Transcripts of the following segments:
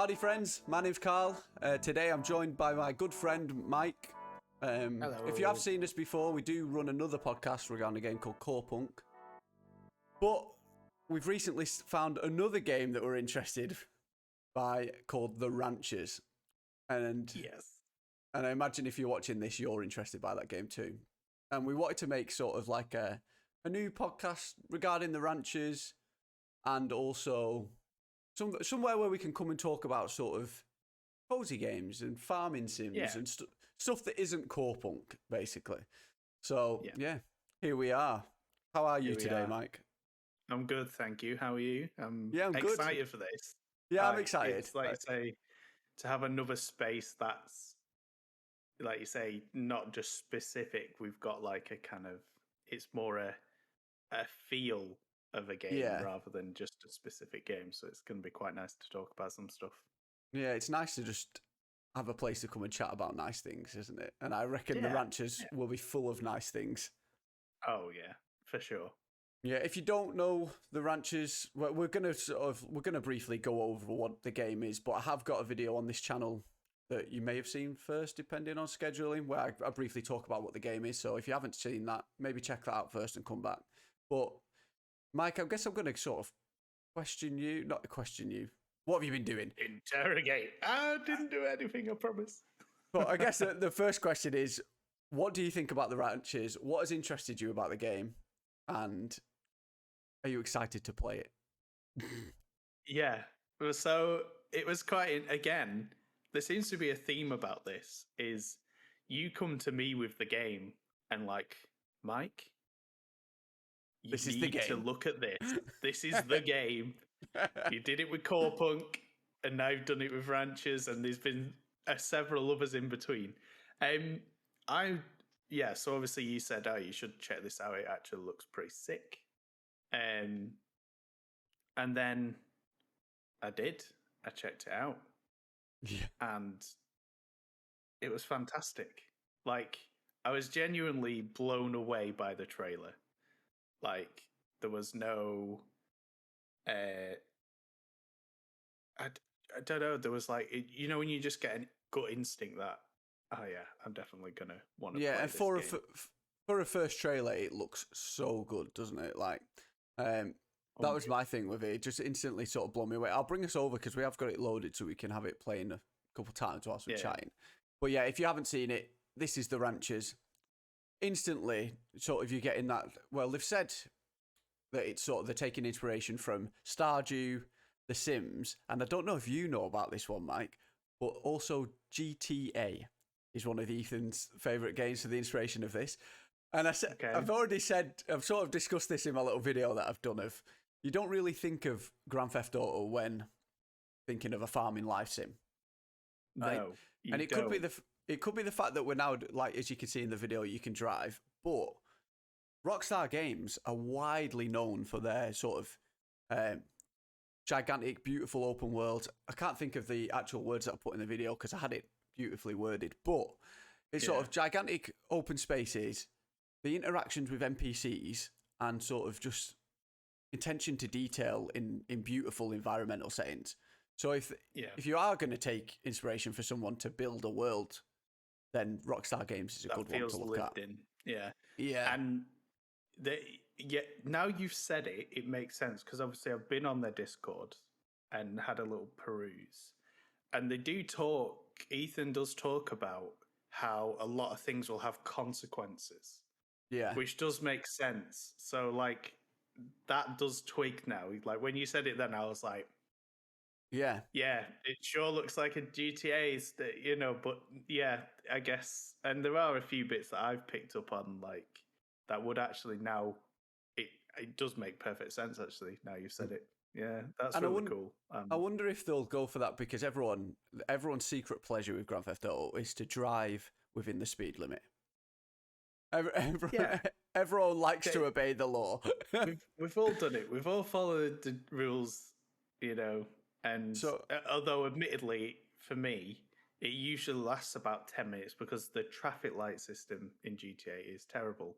Howdy friends, my name's Carl. Today I'm joined by my good friend Mike. Hello. If you have seen us before, we do run another podcast regarding a game called Core Punk. But we've recently found another game that we're interested by called The Ranchers. And I imagine if you're watching this, you're interested by that game too. And we wanted to make sort of like a new podcast regarding The Ranchers, and also somewhere where we can come and talk about sort of cozy games and farming sims and stuff that isn't core punk, basically. So, here we are. How are you today, Mike? I'm good, thank you. How are you? I'm good. Excited for this. Yeah, I'm excited. It's like say, to have another space that's, like you say, not just specific. We've got like a kind of, it's more a feel of a game rather than just a specific game. So it's going to be quite nice to talk about some stuff. Yeah, it's nice to just have a place to come and chat about nice things, isn't it? And I reckon The Ranchers will be full of nice things. Oh yeah, for sure. Yeah, if you don't know The Ranchers, we're gonna briefly go over what the game is, but I have got a video on this channel that you may have seen first, depending on scheduling, where I briefly talk about what the game is. So if you haven't seen that, maybe check that out first and come back. But Mike, I guess I'm going to sort of question you. What have you been doing? Interrogate. I didn't do anything, I promise. But I guess the first question is, what do you think about The Ranchers? What has interested you about the game? And are you excited to play it? Yeah. So it was quite, again, there seems to be a theme about this, is you come to me with the game and like, Mike, you need to look at this. This is the game. You did it with Core Punk, and now you've done it with Ranchers, and there's been several others in between. So obviously you said, oh, you should check this out. It actually looks pretty sick. And then I did. I checked it out. Yeah. And it was fantastic. Like, I was genuinely blown away by the trailer. Like, there was no, I don't know, there was like, when you just get a gut instinct that, oh yeah, I'm definitely going to want to play and this game. For a first trailer, it looks so good, doesn't it? Like, that was my thing with it. It just instantly sort of blew me away. I'll bring us over because we have got it loaded so we can have it playing a couple times whilst we're chatting. But yeah, if you haven't seen it, this is The Ranchers. Instantly, sort of, you're getting that. Well, they've said that it's sort of they're taking inspiration from Stardew, The Sims, and I don't know if you know about this one, Mike, but also GTA is one of Ethan's favourite games for the inspiration of this. And I said, I've sort of discussed this in my little video that I've done of, you don't really think of Grand Theft Auto when thinking of a farming life sim, right? No, and it could be the fact that we're now, like, as you can see in the video, you can drive, but Rockstar Games are widely known for their sort of gigantic, beautiful open world. I can't think of the actual words that I put in the video because I had it beautifully worded, but it's sort of gigantic open spaces, the interactions with NPCs, and sort of just attention to detail in beautiful environmental settings. So if you are going to take inspiration for someone to build a world, then Rockstar Games is a good one to look at. Yeah. And now you've said it, it makes sense, because obviously I've been on their Discord and had a little peruse. And they do talk, Ethan does talk about how a lot of things will have consequences. Yeah. Which does make sense. So, like, that does tweak now. Like, when you said it then, I was like, yeah, it sure looks like a GTA, but yeah, I guess. And there are a few bits that I've picked up on, like, that would actually now, it does make perfect sense, actually, now you've said it. Yeah, that's really cool. I wonder if they'll go for that, because everyone's secret pleasure with Grand Theft Auto is to drive within the speed limit. Everyone likes to obey the law. We've all done it. We've all followed the rules, And so, although admittedly, for me, it usually lasts about 10 minutes because the traffic light system in GTA is terrible.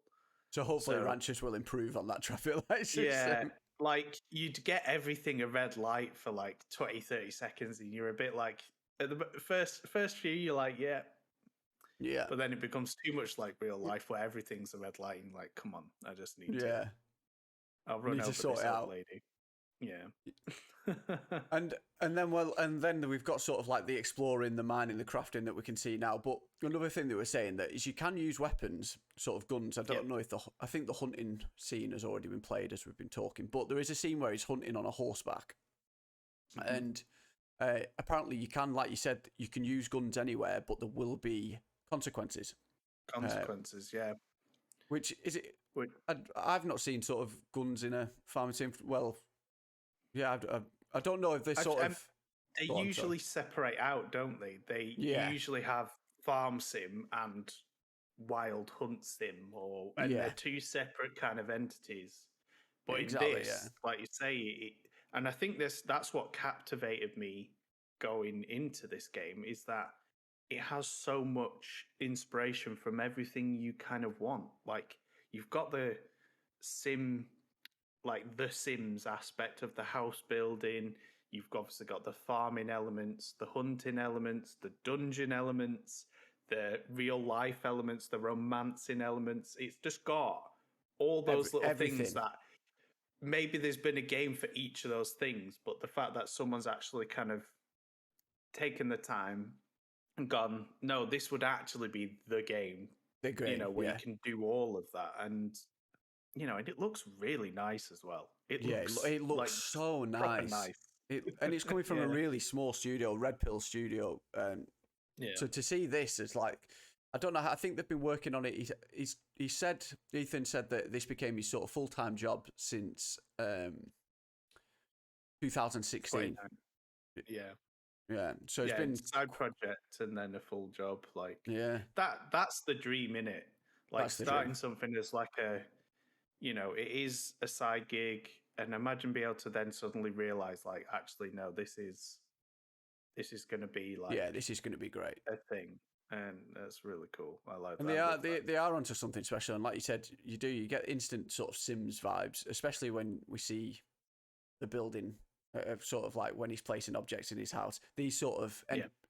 So hopefully Ranchers will improve on that traffic light system. Yeah, like you'd get everything a red light for like 20, 30 seconds, and you're a bit like at the first few, you're like, yeah. Yeah. But then it becomes too much like real life where everything's a red light and like, come on, I just need to. I'll run over this old lady. Yeah. and then we've got sort of like the exploring, the mining, the crafting that we can see now. But another thing that we're saying that is you can use weapons, sort of guns. I don't know if I think the hunting scene has already been played as we've been talking, but there is a scene where he's hunting on a horseback, and apparently you can, like you said, you can use guns anywhere, but there will be consequences. Yeah. Which is it? I've not seen sort of guns in a farming sim. Well, yeah, I don't know if they they usually separate out, don't they? They usually have farm sim and wild hunt sim, and they're two separate kind of entities. But in this, like you say, and I think that's what captivated me going into this game is that it has so much inspiration from everything you kind of want. Like you've got the sim, like the Sims aspect of the house building. You've obviously got the farming elements, the hunting elements, the dungeon elements, the real life elements, the romancing elements. It's just got all those little things that maybe there's been a game for each of those things, but the fact that someone's actually kind of taken the time and gone, no, this would actually be the game. Where you can do all of that. And, and it looks really nice as well. It looks like so nice. And it's coming from a really small studio, RedPilzStudio. So to see this, it's like, I don't know. I think they've been working on it. Ethan said that this became his sort of full-time job since 2016. Yeah. So it's been a side project and then a full job. Like that's the dream, innit? Like starting something as like a, it is a side gig, and imagine being able to then suddenly realize, like, actually, no, this is going to be like, this is going to be great, a thing, and that's really cool. I like and that. They are onto something special, and like you said, you get instant sort of Sims vibes, especially when we see the building of sort of like when he's placing objects in his house. These sort of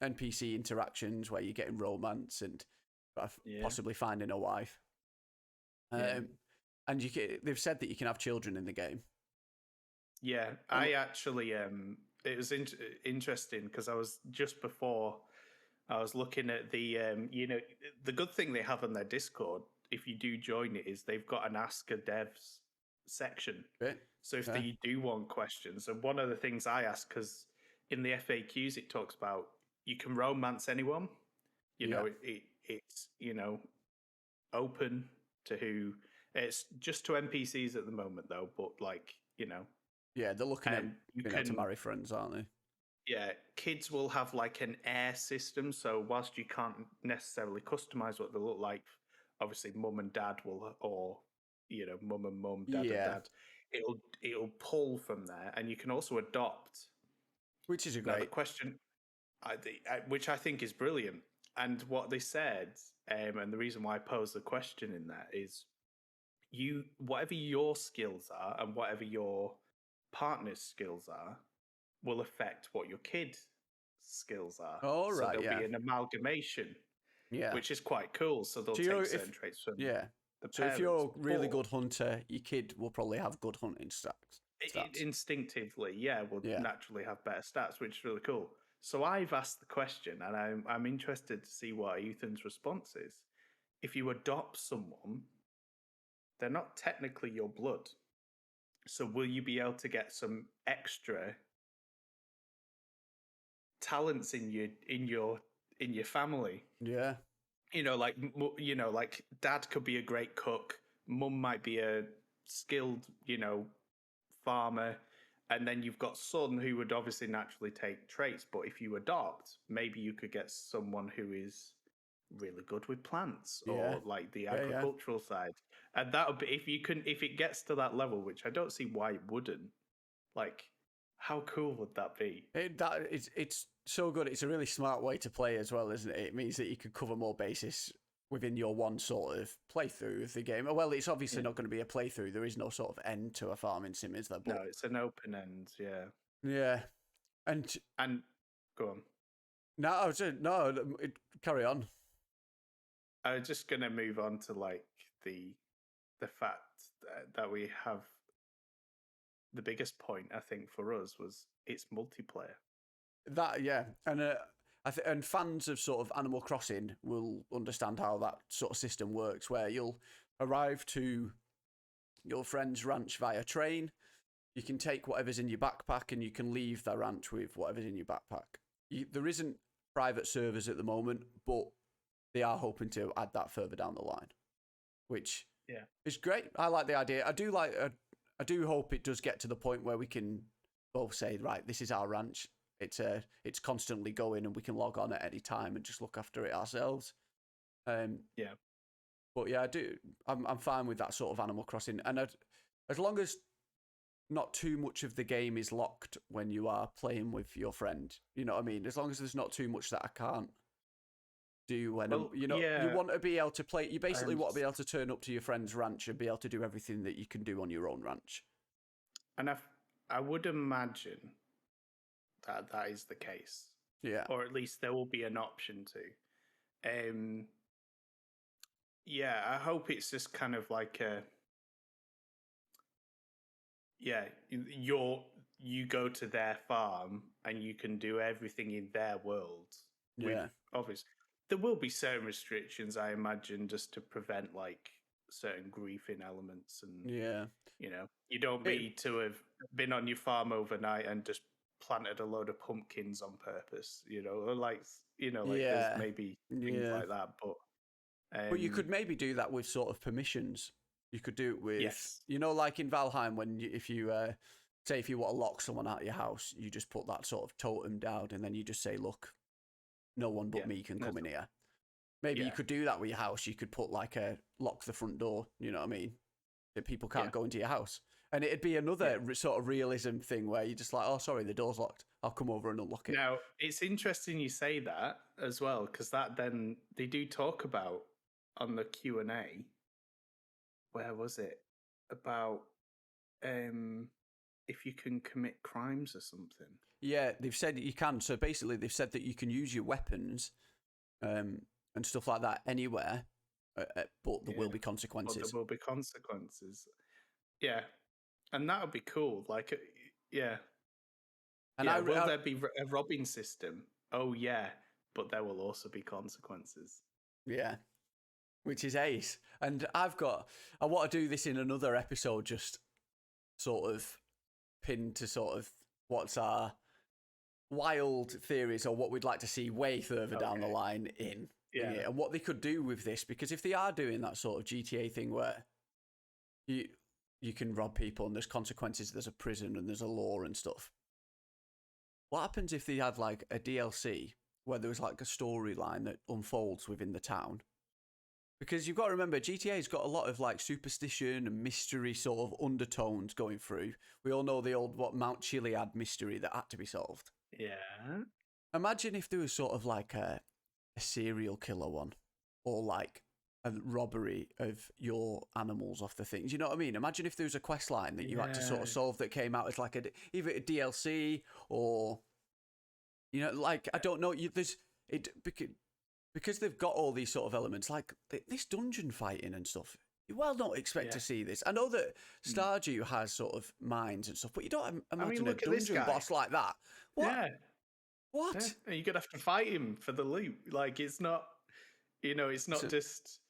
NPC interactions where you're getting romance and possibly finding a wife. And they've said that you can have children in the game. Yeah, I actually, it was interesting because I was just before I was looking at the, the good thing they have on their Discord, if you do join it, is they've got an Ask a Devs section. Right. So if you do want questions, and one of the things I ask, because in the FAQs it talks about you can romance anyone. It's open to who. It's just to NPCs at the moment though, but like they're looking at to marry friends, aren't they? Yeah, kids will have like an heir system. So whilst you can't necessarily customize what they look like, obviously mum and dad will, or mum and mum, dad and dad. It'll pull from there, and you can also adopt, which is a great question, which I think is brilliant. And what they said, and the reason why I posed the question in that is, whatever your skills are and whatever your partner's skills are will affect what your kid's skills are. Oh, right, so there'll be an amalgamation, which is quite cool. So they'll take certain traits from So if you're a really good hunter, your kid will probably have good hunting stats. Instinctively, will naturally have better stats, which is really cool. So I've asked the question, and I'm interested to see what Ethan's response is. If you adopt someone, they're not technically your blood. So will you be able to get some extra talents in your family? Yeah. Like dad could be a great cook, mum might be a skilled, farmer, and then you've got son who would obviously naturally take traits. But if you adopt, maybe you could get someone who is really good with plants or like the agricultural side. And that would be, if it gets to that level, which I don't see why it wouldn't. Like, how cool would that be? It's so good. It's a really smart way to play as well, isn't it? It means that you can cover more bases within your one sort of playthrough of the game. Well, it's obviously not going to be a playthrough. There is no sort of end to a farming sim, is there? But, no, it's an open end. Yeah. Yeah, and go on. No, carry on. I was just gonna move on to like the fact that we have the biggest point I think for us was it's multiplayer. That and and fans of sort of Animal Crossing will understand how that sort of system works, where you'll arrive to your friend's ranch via train. You can take whatever's in your backpack, and you can leave the ranch with whatever's in your backpack. There isn't private servers at the moment, but they are hoping to add that further down the line, which is great. I like the idea. I do hope it does get to the point where we can both say, right, this is our ranch. It's constantly going, and we can log on at any time and just look after it ourselves. But yeah, I'm fine with that sort of Animal Crossing, and as long as not too much of the game is locked when you are playing with your friend. You know what I mean? As long as there's not too much that I can't do when you want to be able to play. You basically want to be able to turn up to your friend's ranch and be able to do everything that you can do on your own ranch. And I would imagine that is the case. Yeah. Or at least there will be an option to. I hope it's just kind of like you go to their farm and you can do everything in their world. Obviously, there will be certain restrictions, I imagine, just to prevent like certain griefing elements, and you don't need to have been on your farm overnight and just planted a load of pumpkins on purpose. There's maybe things like that, but you could maybe do that with sort of permissions. You could do it with, like in Valheim, when if you want to lock someone out of your house, you just put that sort of totem down, and then you just say, look, no one but me can come in here. Maybe you could do that with your house. You could put like lock the front door, you know what I mean? That people can't go into your house. And it'd be another sort of realism thing where you're just like, oh, sorry, the door's locked. I'll come over and unlock it. Now, it's interesting you say that as well, because that then they do talk about on the Q&A. Where was it? About if you can commit crimes or something. Yeah, they've said that you can. So basically, they've said that you can use your weapons and stuff like that anywhere, but there will be consequences. But there will be consequences. Yeah, and that would be cool. Like, And will there be a robbing system? Oh, yeah, but there will also be consequences. Yeah. Which is ace. And I want to do this in another episode, just sort of pinned to sort of what's our wild theories or what we'd like to see way further down the line in it, and what they could do with this. Because if they are doing that sort of GTA thing where you can rob people and there's consequences, there's a prison and there's a law and stuff, what happens if they had like a DLC where there was like a storyline that unfolds within the town? Because you've got to remember, GTA's got a lot of like superstition and mystery sort of undertones going through. We all know the old Mount Chiliad mystery that had to be solved. Yeah. Imagine if there was sort of like a serial killer one, or like a robbery of your animals off the things. You know what I mean? Imagine if there was a quest line that you had to sort of solve that came out as like either a DLC or, like, I don't know. Because they've got all these sort of elements, like this dungeon fighting and stuff. You don't expect to see this. I know that Stardew has sort of mines and stuff, but you don't imagine a dungeon boss like that. What? Yeah. What? Yeah. You're going to have to fight him for the loot. Like, it's not, it's not just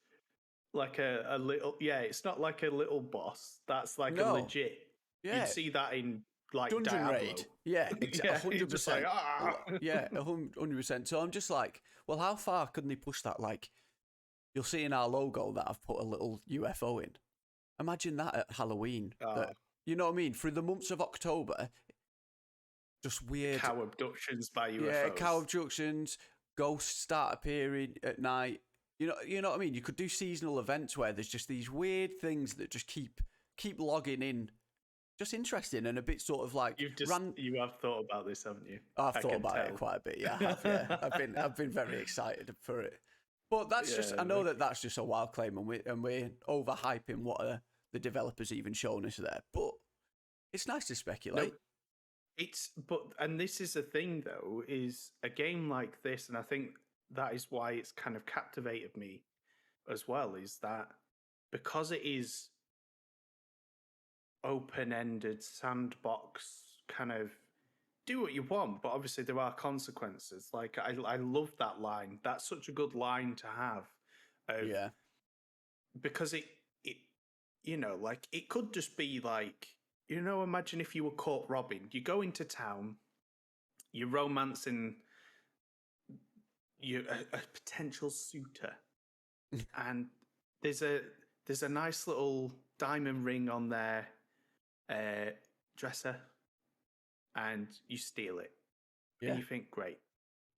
like a little, it's not like a little boss. That's like a legit. Yeah. You'd see that in like Dungeon Diablo. Raid. Yeah, 100%. Like, yeah, 100%. So I'm just like, well, how far couldn't they push that? Like, you'll see in our logo that I've put a little UFO in. Imagine that at Halloween. You know what I mean? Through the months of October, just weird cow abductions by UFOs. Yeah, cow abductions, ghosts start appearing at night. You know what I mean? You could do seasonal events where there's just these weird things that just keep logging in. Just interesting and a bit sort of like you have thought about this, haven't you? I've thought about it quite a bit. Yeah, I have, yeah. I've been very excited for it. But that's just, I know like, that's just a wild claim, and we're overhyping what the developers even shown us there. But it's nice to speculate. no, and this is the thing though, is a game like this, and I think that is why it's kind of captivated me as well, is that because it is open-ended sandbox kind of do what you want, but obviously there are consequences. Like I love that line. That's such a good line to have. Yeah. Because it like it could just be like, imagine if you were caught robbing. You go into town, you're romancing a potential suitor, and there's a nice little diamond ring on their dresser, and you steal it. Yeah. And you think, great,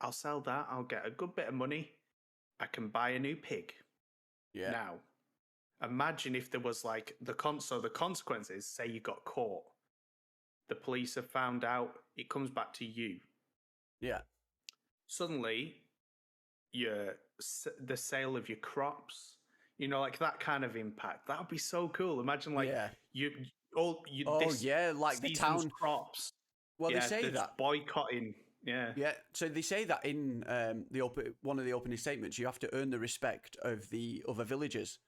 I'll sell that. I'll get a good bit of money. I can buy a new pig. Yeah. Now, imagine if there was like the consequences, say you got caught. The police have found out, it comes back to you. Yeah. Suddenly, the sale of your crops, like that kind of impact. That would be so cool. Imagine like like the town crops. Well, they say that boycotting. Yeah. Yeah, so they say that in one of the opening statements, you have to earn the respect of the other villagers.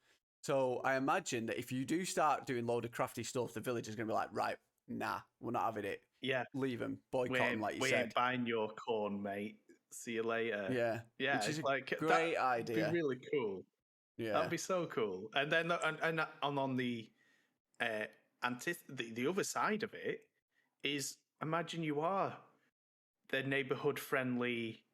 So I imagine that if you do start doing load of crafty stuff, the villagers are going to be like, right, nah, we're not having it. Yeah. Leave them, boycott them, like you said. We ain't buying your corn, mate. See you later. Yeah. Yeah, which is like a great idea. That'd be really cool. Yeah. That'd be so cool. And then and on the the other side of it is, imagine you are the neighborhood friendly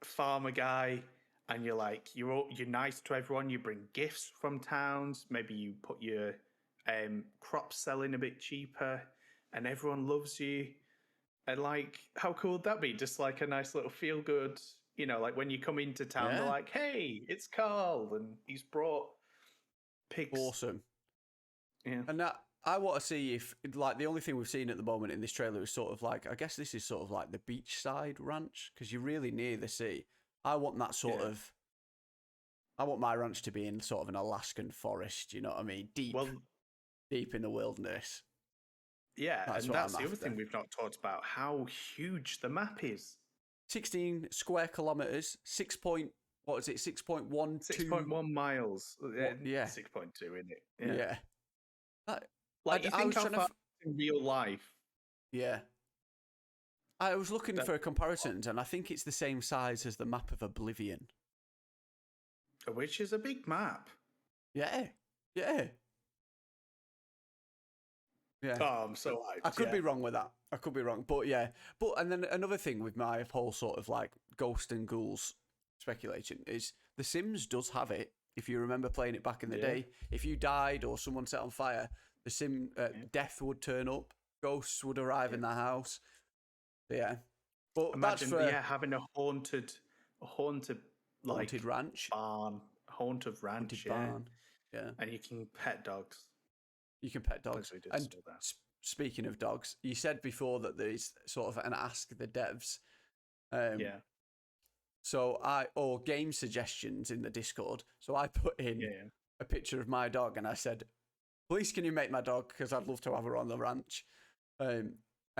farmer guy, and you're like, you're nice to everyone. You bring gifts from towns. Maybe you put your crops selling a bit cheaper, and everyone loves you. And like, how cool would that be? Just like a nice little feel good, like when you come into town, they're like, hey, it's Carl, and he's brought pigs. Awesome. Yeah. And that, I want to see if, like, the only thing we've seen at the moment in this trailer is sort of like, I guess this is sort of like the beachside ranch, because you're really near the sea. I want that sort of, I want my ranch to be in sort of an Alaskan forest, you know what I mean? Deep in the wilderness. Yeah, that's the other thing we've not talked about, how huge the map is. 16 square kilometers, 6.1 miles. Yeah. 6.2, isn't it? Yeah. Like, you think how far in real life. Yeah. I was looking for comparisons, and I think it's the same size as the map of Oblivion. Which is a big map. Yeah. Yeah. Yeah. Oh, I'm so hyped. I could be wrong with that. I could be wrong. But yeah. And then another thing with my whole sort of like ghost and ghouls speculation is The Sims does have it. If you remember playing it back in the day, if you died or someone set on fire, the Sim death would turn up, ghosts would arrive in the house. Yeah. But imagine that's for, having a haunted ranch. Haunted ranch, barn. Yeah. And you can pet dogs. You can pet dogs. And speaking of dogs, you said before that there's sort of an ask the devs. So or game suggestions in the Discord. So I put in a picture of my dog and I said, please can you make my dog, because I'd love to have her on the ranch. And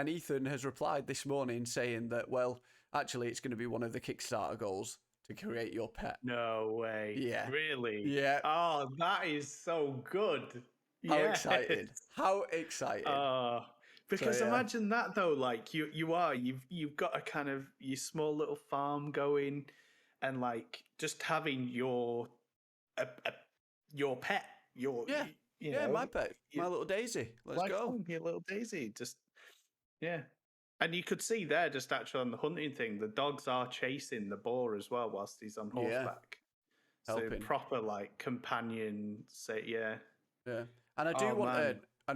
Ethan has replied this morning saying that, well, actually it's going to be one of the Kickstarter goals to create your pet. No way. Yeah. Really? Yeah. Oh, that is so good. How excited. How excited. Because imagine that though, like you've got a kind of your small little farm going, and like just having your pet, my pet, my little Daisy. Let's go. Your little Daisy, just And you could see there, just actually on the hunting thing, the dogs are chasing the boar as well whilst he's on horseback. Helping. So proper like companion. Yeah. And I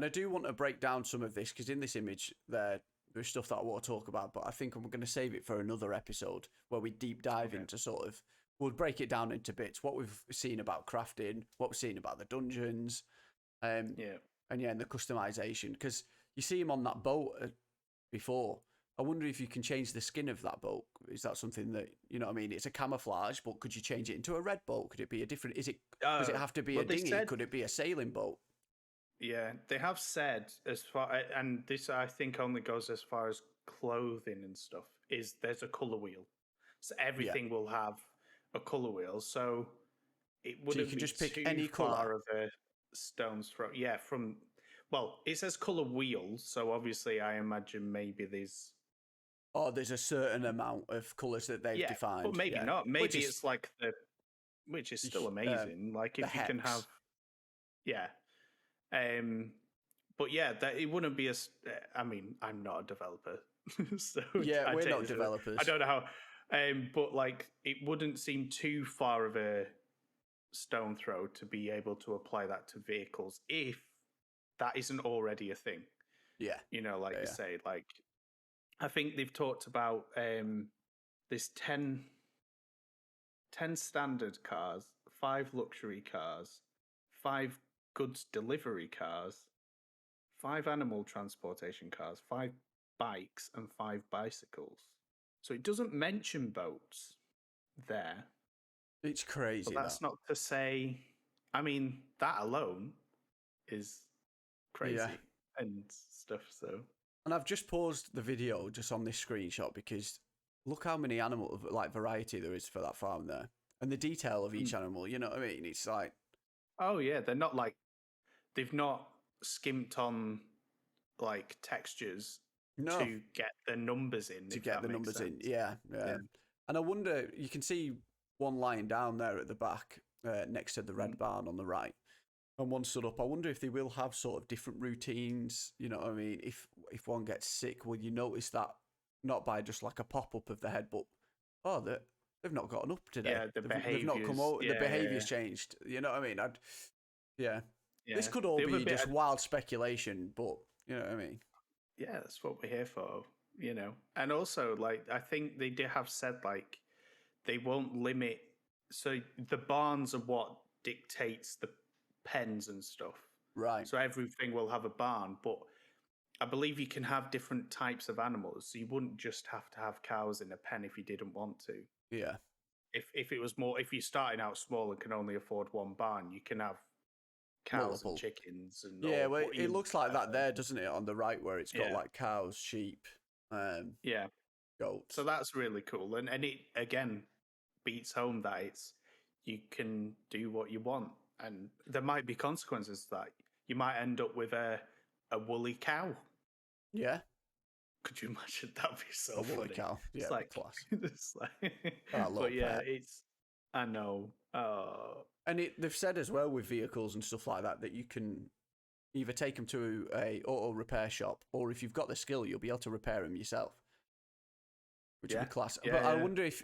do want to break down some of this, because in this image there's stuff that I want to talk about, but I think I'm going to save it for another episode where we deep dive into we'll break it down into bits, what we've seen about crafting, what we've seen about the dungeons, and the customization, because you see him on that boat before. I wonder if you can change the skin of that boat. Is that something that, you know what I mean? It's a camouflage, but could you change it into a red boat? Could it be a different, does it have to be a dinghy? Could it be a sailing boat? Yeah, they have said as far, and this I think only goes as far as clothing and stuff, is there's a color wheel. So everything will have a color wheel. So it wouldn't can be just pick too any far colour? of a stone's throw. Yeah, well, it says color wheel, so obviously I imagine maybe there's There's a certain amount of colours that they've defined. but maybe not. Maybe it's like which is still um, amazing. Like if you can hex. have, yeah. But yeah, that it wouldn't be as. I mean, I'm not a developer, so Yeah, we're not developers. I don't know how. But like, it wouldn't seem too far of a stone throw to be able to apply that to vehicles if that isn't already a thing. Yeah, you say, like I think they've talked about this 10 standard cars, 5 luxury cars, 5 goods delivery cars, 5 animal transportation cars, 5 bikes, and 5 bicycles. So it doesn't mention boats there. it's crazy. But that's not to say. I mean, that alone is crazy and stuff. So. And I've just paused the video just on this screenshot because look how many animal like variety there is for that farm there, and the detail of each animal. You know what I mean? It's like, oh yeah, they're not like they've not skimped on like textures to get the numbers in. Yeah. And I wonder, you can see one lying down there at the back next to the red barn on the right, and one stood up. I wonder if they will have sort of different routines. You know what I mean? If one gets sick, will you notice that not by just like a pop up of the head, but they've not gotten up today. Yeah, they've not come out. The behaviour's changed. You know what I mean? Yeah. This could all be just wild speculation, but you know what I mean? Yeah, that's what we're here for, you know. And also, like, I think they did have said, like, they won't limit. So the barns are what dictates the pens and stuff. Right. So everything will have a barn, but I believe you can have different types of animals. So you wouldn't just have to have cows in a pen if you didn't want to. Yeah. If it was more, if you're starting out small and can only afford one barn, you can have cows and chickens and it looks like that there, doesn't it, on the right, where it's got like cows, sheep, goats. So that's really cool, and it again beats home that it's you can do what you want, and there might be consequences to that. You might end up with a woolly cow. Yeah. Could you imagine? That'd be so funny. Woolly cow. Yeah, it's like class. It's like, but yeah, I know. And they've said as well with vehicles and stuff like that you can either take them to a auto repair shop, or if you've got the skill, you'll be able to repair them yourself, which would be class. But I wonder if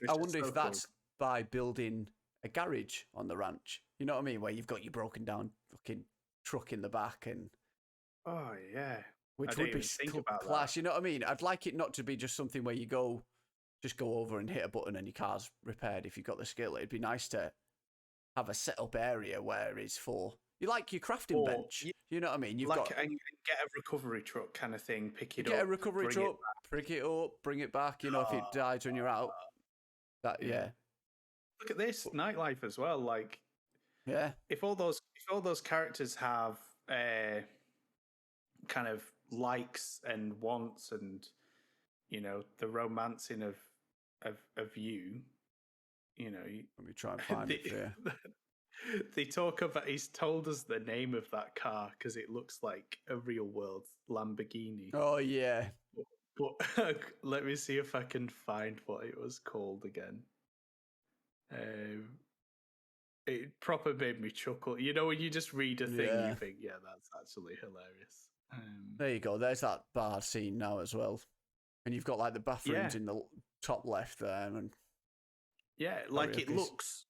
that's by building a garage on the ranch. You know what I mean? Where you've got your broken down fucking truck in the back, and which would be class. That. You know what I mean? I'd like it not to be just something where you just go over and hit a button and your car's repaired. If you've got the skill, it'd be nice to have a set up area where it's for you, like your crafting bench. You know what I mean? You've got and get a recovery truck kind of thing. Pick it up. Get a recovery truck. Pick it up. Bring it back. You know, if it dies when you're out. That Look at this nightlife as well. Like, if all those characters have kind of likes and wants, and you know the romancing of you. You know, let me try and find it there. They talk about. He's told us the name of that car because it looks like a real world Lamborghini. Oh yeah, but let me see if I can find what it was called again. It proper made me chuckle. You know, when you just read a thing, you think, "Yeah, that's actually hilarious." There you go. There's that bar scene now as well, and you've got like the bathrooms in the top left there, and. Yeah, like it looks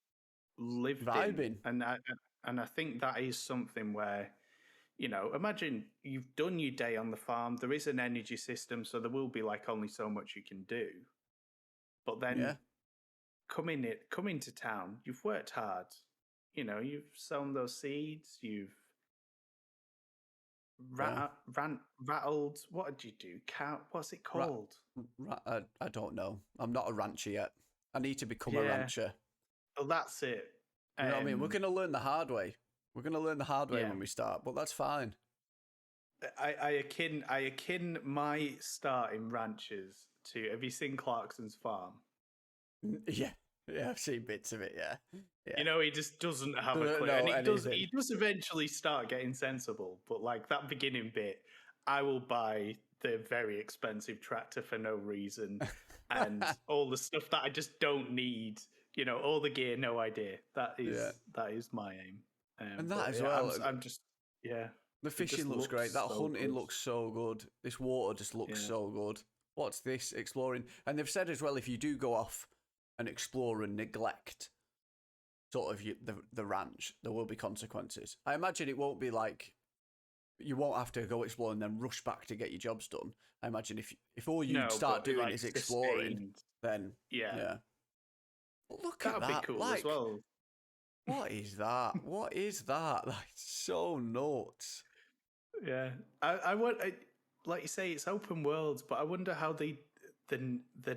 lived vibing. In. And I think that is something where, you know, imagine you've done your day on the farm. There is an energy system, so there will be like only so much you can do. But then come into town, you've worked hard. You know, you've sown those seeds, you've Rattled. What did you do? What's it Ra- called? I don't know. I'm not a rancher yet. I need to become a Yeah. rancher. Well, that's it. You know what I mean? We're going to learn the hard way. We're going to learn the hard way Yeah. when we start, but that's fine. I akin my start in ranches to. Have you seen Clarkson's Farm? Yeah, I've seen bits of it. Yeah. You know, he just doesn't have a clue, and he does eventually start getting sensible. But like that beginning bit, I will buy the very expensive tractor for no reason, and all the stuff that I just don't need. You know, all the gear, no idea. That is my aim. And that as well. I'm just The fishing looks great. That hunting looks so good. This water just looks so good. What's this? Exploring. And they've said as well, if you do go off and explore and neglect sort of the ranch, there will be consequences. I imagine it won't be like you won't have to go explore and then rush back to get your jobs done. I imagine if all you start doing like is exploring, then yeah. Look That'd at that. Be cool like, as well. What is that? What is that? Like, so nuts. Yeah, I like you say, it's open worlds, but I wonder how the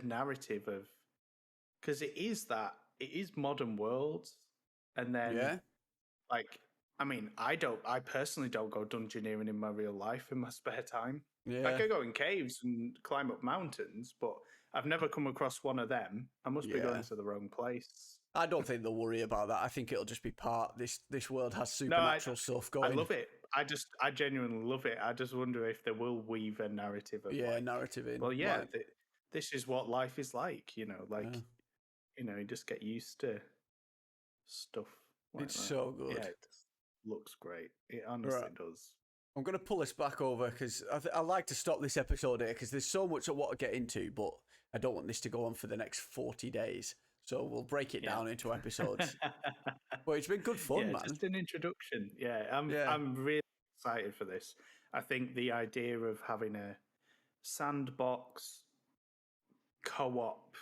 narrative of, because it is modern worlds, and then like, I mean, I personally don't go dungeoneering in my real life in my spare time. I could go in caves and climb up mountains, but I've never come across one of them. I must be going to the wrong place. I don't think they'll worry about that. I think it'll just be part. This world has supernatural stuff going. I love it. I genuinely love it. I just wonder if they will weave a narrative of narrative in. Well, this is what life is like. You know, you know, you just get used to stuff. It's so good. Yeah, it just looks great. It honestly does. I'm going to pull this back over because I like to stop this episode here because there's so much I want to get into, but I don't want this to go on for the next 40 days. So we'll break it down into episodes. But it's been good fun, man. Just an introduction. I'm really excited for this. I think the idea of having a sandbox co-op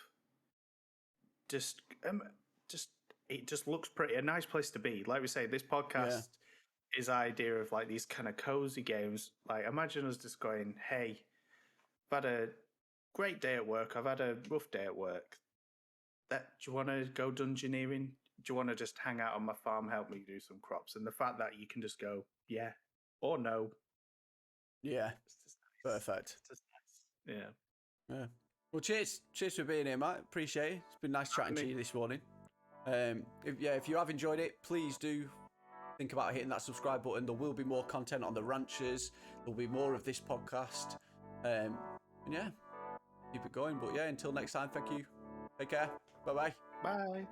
it just looks pretty a nice place to be. Like we say, this podcast is idea of like these kind of cozy games. Like imagine us just going, hey, I've had a great day at work. I've had a rough day at work. Do you want to go dungeoneering? Do you want to just hang out on my farm, help me do some crops? And the fact that you can just go, yeah, or no. Yeah, it's just nice. Perfect. It's just nice. Yeah. Well, cheers for being here, mate. Appreciate it. It's been nice chatting to you this morning. If you have enjoyed it, please do think about hitting that subscribe button. There will be more content on the ranchers. There'll be more of this podcast. And keep it going. But until next time, thank you. Take care. Bye-bye. Bye.